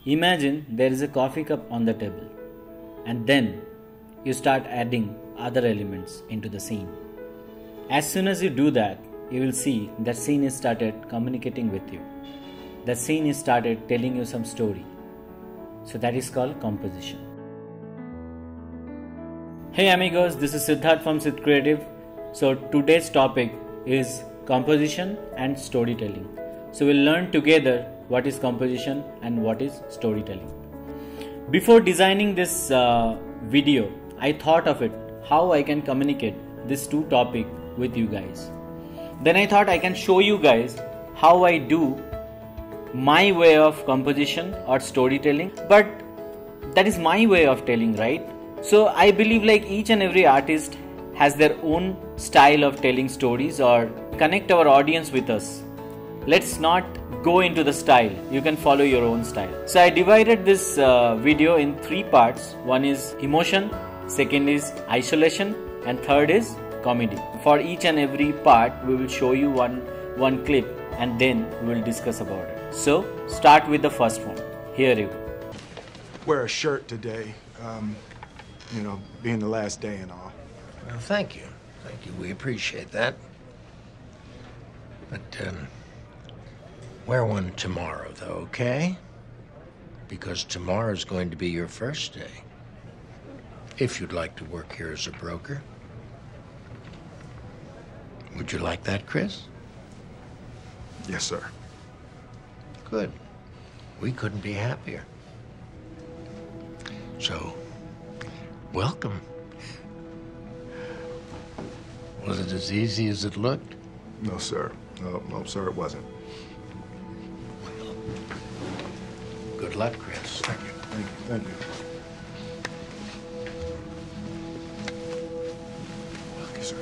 Imagine there is a coffee cup on the table, and then you start adding other elements into the scene. As soon as you do that, you will see that scene is started communicating with you. That scene is started telling you some story. So that is called composition. Hey amigos, this is Siddharth from Siddh Creative. So today's topic is composition and storytelling. So we'll learn together what is composition and what is storytelling. Before designing this video, I thought of it, how I can communicate these two topics with you guys. Then I thought I can show you guys how I do my way of composition or storytelling, but that is my way of telling, right? So I believe like each and every artist has their own style of telling stories or connect our audience with us. Let's not go into the style. You can follow your own style. So I divided this video in 3 parts. One is emotion, second is isolation, and third is comedy. For each and every part, we will show you one clip and then we will discuss about it. So start with the first one. Here you go. Wear a shirt today, being the last day and all. Well, thank you. Thank you. We appreciate that. But, wear one tomorrow, though, okay? Because tomorrow's going to be your first day. If you'd like to work here as a broker. Would you like that, Chris? Yes, sir. Good. We couldn't be happier. So, welcome. Was it as easy as it looked? No, sir. No, sir, it wasn't. Well, good luck, Chris. Thank you. Thank you. Okay, sir.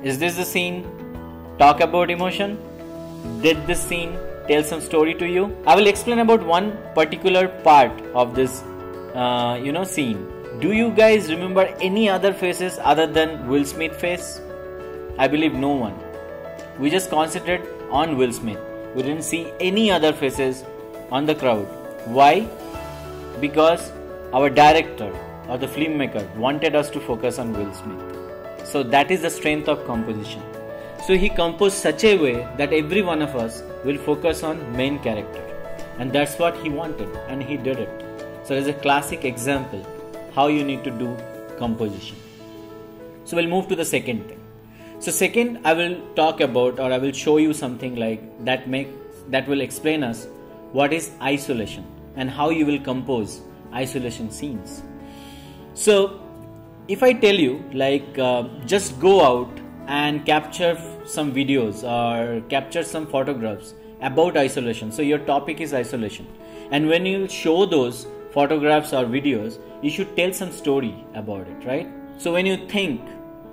Is this the scene talk about emotion? Did this scene tell some story to you? I will explain about one particular part of this scene. Do you guys remember any other faces other than Will Smith face? I believe no one. We just concentrated on Will Smith. We didn't see any other faces on the crowd. Why? Because our director or the filmmaker wanted us to focus on Will Smith. So that is the strength of composition. So he composed such a way that every one of us will focus on main character. And that's what he wanted, and he did it. So there's a classic example how you need to do composition. So we'll move to the second thing. So second, I will talk about, or I will show you something like that will explain us what is isolation and how you will compose isolation scenes. So if I tell you just go out and capture some videos or capture some photographs about isolation. So your topic is isolation. And when you show those photographs or videos, you should tell some story about it, right? So when you think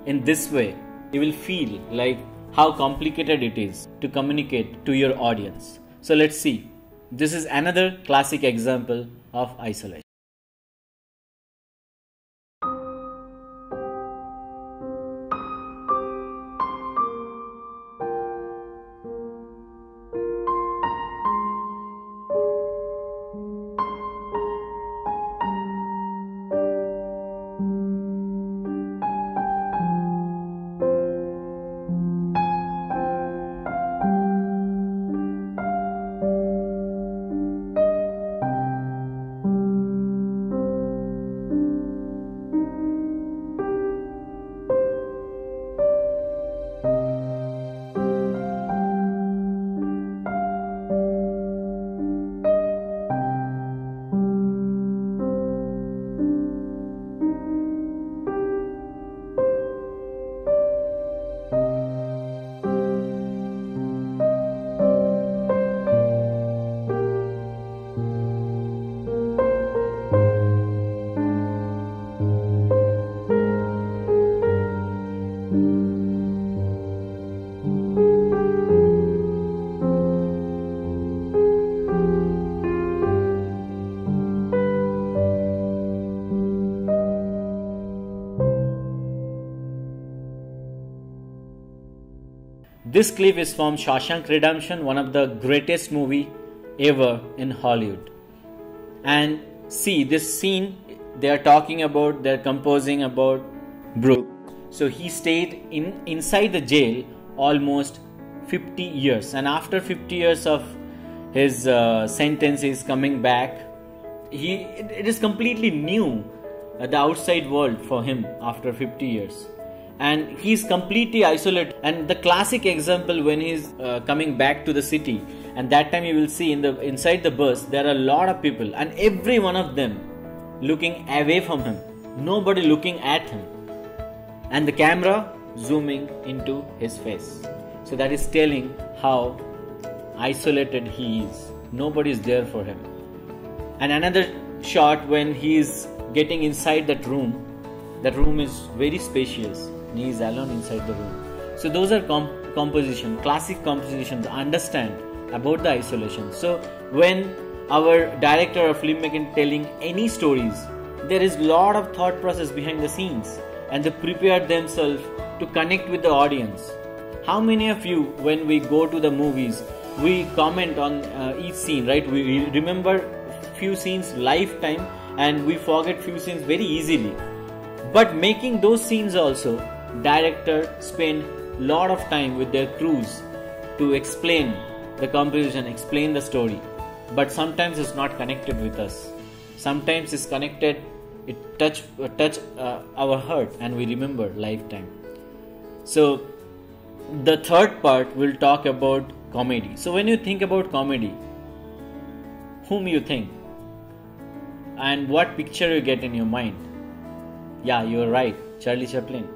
in this way, you will feel like how complicated it is to communicate to your audience. So let's see. This is another classic example of isolation. This clip is from Shawshank Redemption, one of the greatest movie ever in Hollywood. And see this scene, they're composing about Brooke. So he stayed inside the jail almost 50 years, and after 50 years of his sentence is coming back. It is completely new, the outside world for him after 50 years, and he's completely isolated. And the classic example, when he's coming back to the city, and that time you will see inside the bus there are a lot of people, and every one of them looking away from him, nobody looking at him, and the camera zooming into his face. So that is telling how isolated he is. Nobody is there for him. And another shot when he is getting inside that room is very spacious and he is alone inside the room. So those are classic compositions, understand about the isolation. So when our director or filmmaker telling any stories, there is lot of thought process behind the scenes, and they prepare themselves to connect with the audience. How many of you, when we go to the movies, we comment on each scene, right? We remember few scenes lifetime and we forget few scenes very easily. But making those scenes also, director spend lot of time with their crews to explain the composition, explain the story. But sometimes it's not connected with us. Sometimes it's connected, it touch our heart and we remember lifetime. So the third part will talk about comedy. So when you think about comedy, whom you think? And what picture you get in your mind? Yeah, you're right, Charlie Chaplin.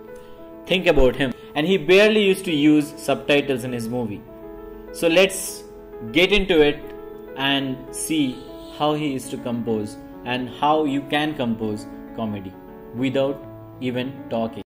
Think about him. And he barely used to use subtitles in his movie. So let's get into it and see how he used to compose and how you can compose comedy without even talking.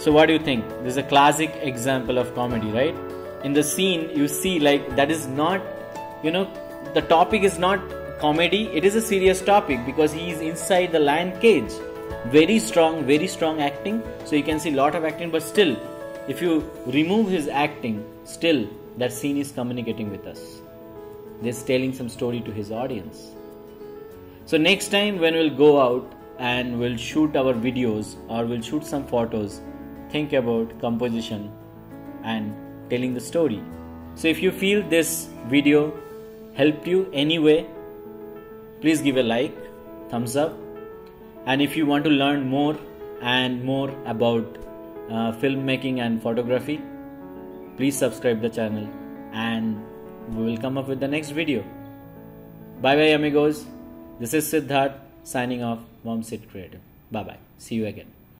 So what do you think? This is a classic example of comedy, right? In the scene you see like that is not, the topic is not comedy, it is a serious topic because he is inside the lion cage. Very strong acting. So you can see lot of acting, but still if you remove his acting, still that scene is communicating with us. It's telling some story to his audience. So next time when we'll go out and we'll shoot our videos or we'll shoot some photos, think about composition and telling the story. So if you feel this video helped you anyway, please give a like, thumbs up. And if you want to learn more and more about filmmaking and photography, please subscribe the channel and we will come up with the next video. Bye bye amigos. This is Siddharth signing off from Sit Creative. Bye bye. See you again.